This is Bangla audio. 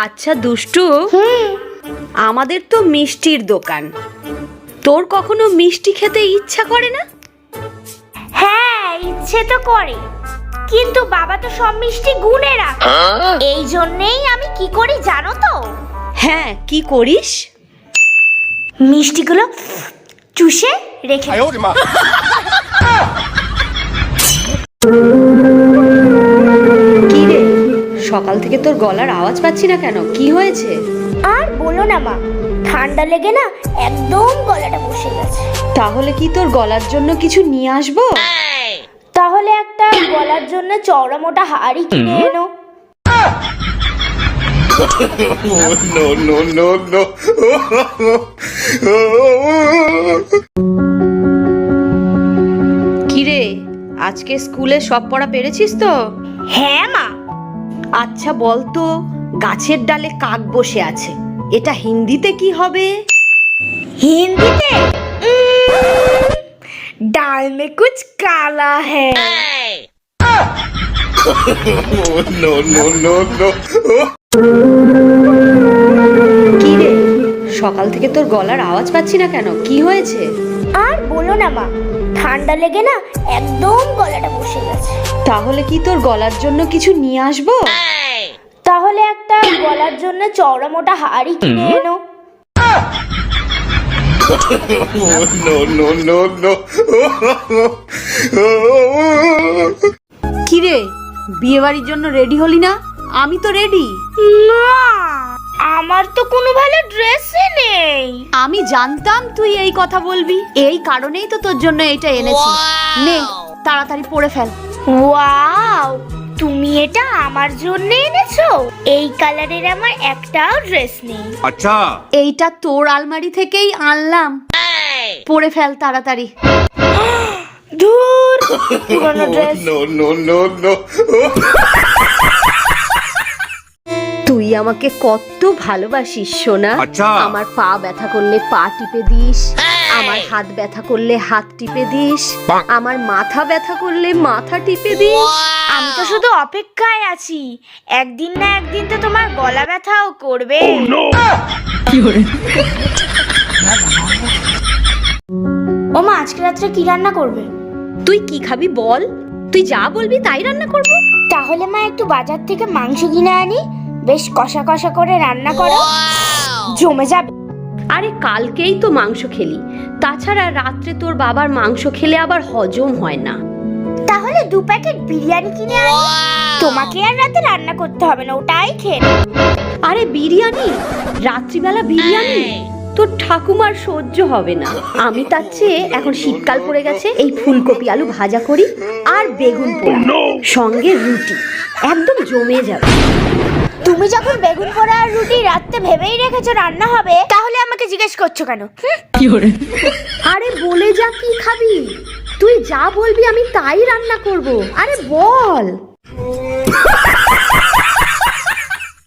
আচ্ছা দুষ্টু, আমাদের তো মিষ্টির দোকান, তোর কখনো মিষ্টি খেতে ইচ্ছা করে না? হ্যাঁ, ইচ্ছে তো করে, কিন্তু বাবা তো সব মিষ্টি গুনে রাখে। এই জন্যেই আমি কি করি জানো তো? হ্যাঁ, কি করিস? মিষ্টিগুলো চুষে রেখে দিই। কি রে, সকাল থেকে তোর গলার আওয়াজ পাচ্ছি না কেন? কি হয়েছে? আর বলো না মা, ঠান্ডা লেগে না একদম গলাটা বসে গেছে। তাহলে কি তোর গলার জন্য কিছু নিয়ে আসবো? তাহলে একটা গলার জন্য চওড়া মোটা হাড়ি কিনে এনো। No, no, no, no. কি রে, আজকে স্কুলে সব পড়া পেরেছিস তো? হ্যাঁ মা। আচ্ছা বলতো, গাছের ডালে কাক বসে আছে, এটা হিন্দিতে কি হবে? হিন্দিতে ডাল মে কুছ কালা হ্যায়। No, no, no, no. কি রে, সকাল থেকে তোর গলার আওয়াজ পাচ্ছি না কেন? কি হয়েছে? আর বলো না মা, ঠান্ডা লেগে না একদম গলাটা বসে গেছে। তাহলে কি তোর গলার জন্য কিছু নিয়ে আসবো? তাহলে একটা গলার জন্য চওড়া মোটা হাড়ি কিনে এনো। No, no, no, no. কি রে, বিয়ে বাড়ির জন্য রেডি হলি না? আমি তো রেডি। না, আমার তো কোনো ভালো ড্রেসই নেই। আমি জানতাম তুই এই কথা বলবি, এই কারণেই তো তোর জন্য এইটা এনেছি। নে, তাড়াতাড়ি পরে ফেল। ওয়াও, তুমি এটা আমার জন্য এনেছো? এই কালারের আমার একটাও ড্রেস নেই। अच्छा এইটা তোর আলমারি থেকেই আনলাম, পরে ফেল তাড়াতাড়ি। ধুর, পুরনো dress. No, no, no, no. তুই আমাকে কত ভালোবাসিস সোনা। আচ্ছা। আমার পা ব্যথা করলে পা টিপে দিস, আমার হাত ব্যথা করলে হাত টিপে দিস, আমার মাথা ব্যথা করলে মাথা টিপে দিস। আমি তো শুধু অপেক্ষায় আছি, একদিন না একদিন তো তোমার গলা ব্যথাও করবে। ও মা, আজকে রাত্রে কি রান্না করবে? তুই কি খাবি বল, তুই যা বলবি তাই রান্না করব। তাহলে মা একটু বাজার থেকে মাংস কিনে আনি, বেশ কষা কষা করে রান্না করো, জমে যাবে। আরে কালকেই তো মাংস খেলি, তাছাড়া রাত্রে তোর বাবার মাংস খেলে আবার হজম হয় না। তাহলে 2 প্যাকেট বিরিয়ানি কিনে আনি, তোমাকে আর রাতে রান্না করতে হবে না, ওটাই খেয়ে নাও। আরে বিরিয়ানি, রাত্রিবেলা বিরিয়ানি তোর ঠাকুমার সহ্য হবে না। আমি তার চেয়ে, এখন শীতকাল পড়ে গেছে, এই ফুলকপি আলু ভাজা করি আর বেগুন পোড়া, সঙ্গে রুটি, একদম জমে যাবে। তুমি যখন বেগুন পোড়া আর রুটি রাতে ভেবেই রেখেছো রান্না হবে, তাহলে আমাকে জিজ্ঞেস করছো কেন? আরে বলে যা, কি খাবি? তুই যা বলবি আমি তাই রান্না করব। আরে বল।